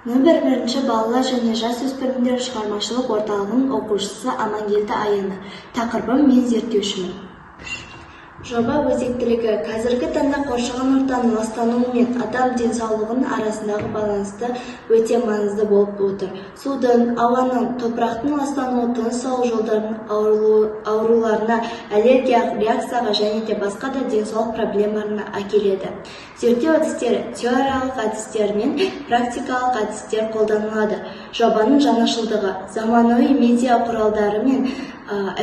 Нөмір 1 балалар және жасөспірімдер шығармашылық орталығының оқушысы Амангелді Аяны. Тақырыбым мен зерттеушімін. Жоба өзектілігі қазіргі таңда қоршаған ортаның ластануы мен адам денсаулығының арасындағы байланысты өте маңызды болып отыр. Судың, ауаның, топырақтың ластануы тыныс алу жолдарының ауруларына, аллергиялық реакцияға және де басқа да денсаулық проблемаларына әкеледі. Зерттеу әдістері теориялық әдістер мен практикалық әдістер қолданылады. Жобаның жаңашылдығы заманауи медиа құралдары мен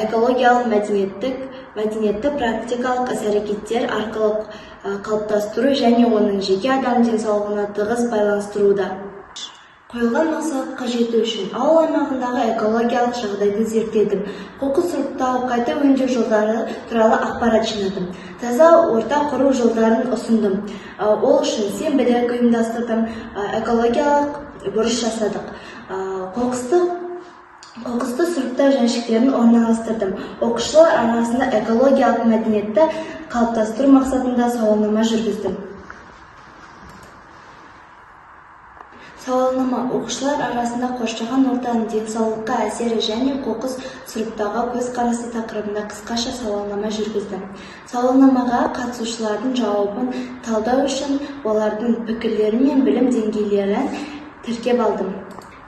экологиялық мәдениетті практикалық іс-әрекеттер арқылы қалыптастыру және оның жеке адам денсаулығына тығыз байланыстыруда. Қойылған мақсатқа жету үшін ауыл аймағындағы экологиялық жағдайды зерттедім. Қоқыс сұрыптау, қайта өңдеу жолдары туралы ақпарат жинадым. Таза орта құру жолдарын ұсындым. Ол үшін сенбілік ұйымдастырдым, экологиялық бұрыш жасадық. Қоқысты сұрыптау жәшіктерін орналастырдым. Оқушылар арасында экологиялық мәдениетті қалыптастыру мақсатында сауалнама жүргіздім. Сауалнама оқушылар арасында қоршаған ортаның денсаулыққа әсері және қоқыс сұрыптауға көзқарасы тақырыбында қысқаша сауалнама жүргіздім. Сауалнамаға қатысушылардың жауабын талдау үшін олардың пікірлері мен білім деңгейлерін тіркеп алдым.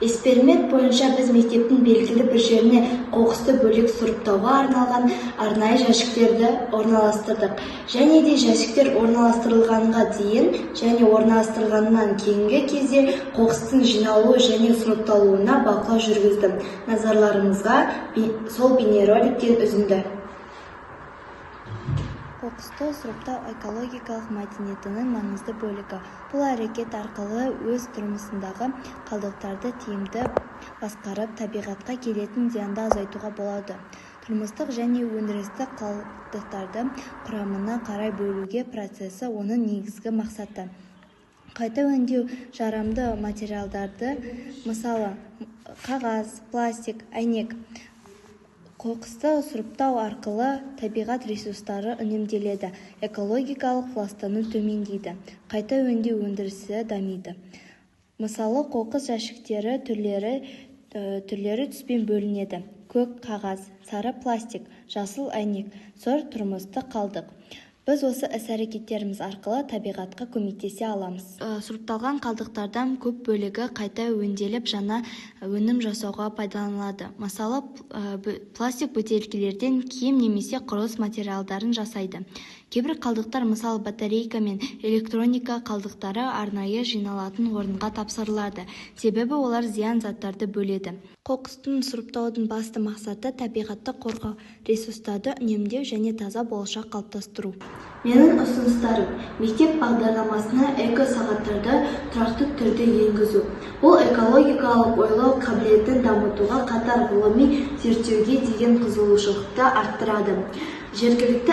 Эксперимент бойынша біз мектептің белгілі бір жеріне қоқысты бөлек сұрыптауға арналған арнайы жәшіктерді орналастырдық. Және де жәшіктер орналастырылғанға дейін және орналастырылғаннан кейінгі кезде қоқыстың жиналуы және сұрыпталуына бақылау жүргіздім. Назарларыңызға сол бейнероликтен үзінді. Қоқысты сұрыптау экологиялық мәдениетінің маңызды бөлігі. Бұл әрекет арқылы өз тұрмысындағы қалдықтарды тиімді басқарып, табиғатқа келетін зиянды азайтуға болады. Тұрмыстық және өндірістік қалдықтарды құрамына қарай бөлуге процесі оның негізгі мақсаты. Қайта өңдеу жарамды материалдарды, мысалы, қағаз, пластик, әйнек. Қоқысты сұрыптау арқылы табиғат ресурстары үнемделеді, экологиялық ластану төмендейді, қайта өңдеу өндірісі дамиды. Мысалы, қоқыс жәшіктері түрлері түспен бөлінеді. Көк қағаз, сары пластик, жасыл әйнек, сұр тұрмыстық қалдық. Біз осы іс-әрекеттеріміз арқылы табиғатқа көмектесе аламыз. Сұрыпталған қалдықтардан көп бөлігі қайта өңделіп, жаңа өнім жасауға пайдаланылады. Мысалы, пластик бөтелкелерден киім немесе құрылыс материалдарын жасайды. Кейбір қалдықтар, мысалы батарейка мен электроника қалдықтары арнайы жиналатын орынға тапсырылады. Себебі олар зиян заттарды бөледі. Қоқыстың сұрыптаудың басты мақсаты табиғатты қорғау, ресурстарды үнемдеу және таза болашақ қалыптастыру. Менің ұсыныстарым: мектеп бағдарламасына эко-сағаттарды тұрақты түрде енгізу. Бұл экологиялық ойлау қабілетін дамытуға қатар ғылыми зерттеуге деген қызығушылықты арттырады. Жергілікті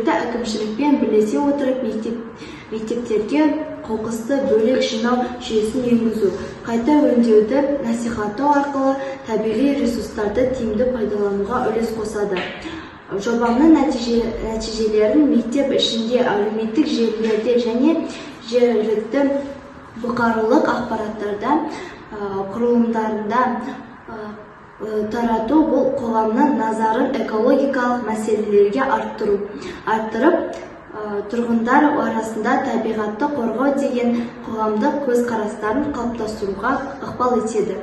әкімшілікпен бірлесе отырып мектептерге қоқысты бөлек жинау жүйесін енгізу, қайта өңдеуді насихаттау арқылы табиғи ресурстарды тиімді пайдалануға үлес қосады. Жобамның нәтижелерін мектеп ішінде, әлеуметтік желілерде және жергілікті бұқаралық ақпараттарда құрылымдарында тарату. Бұл қоғамның назарын экологиялық мәселелерге арттырып, тұрғындар арасында табиғатты қорғау деген қоғамдық көзқарастарын қалыптастыруға ықпал етеді.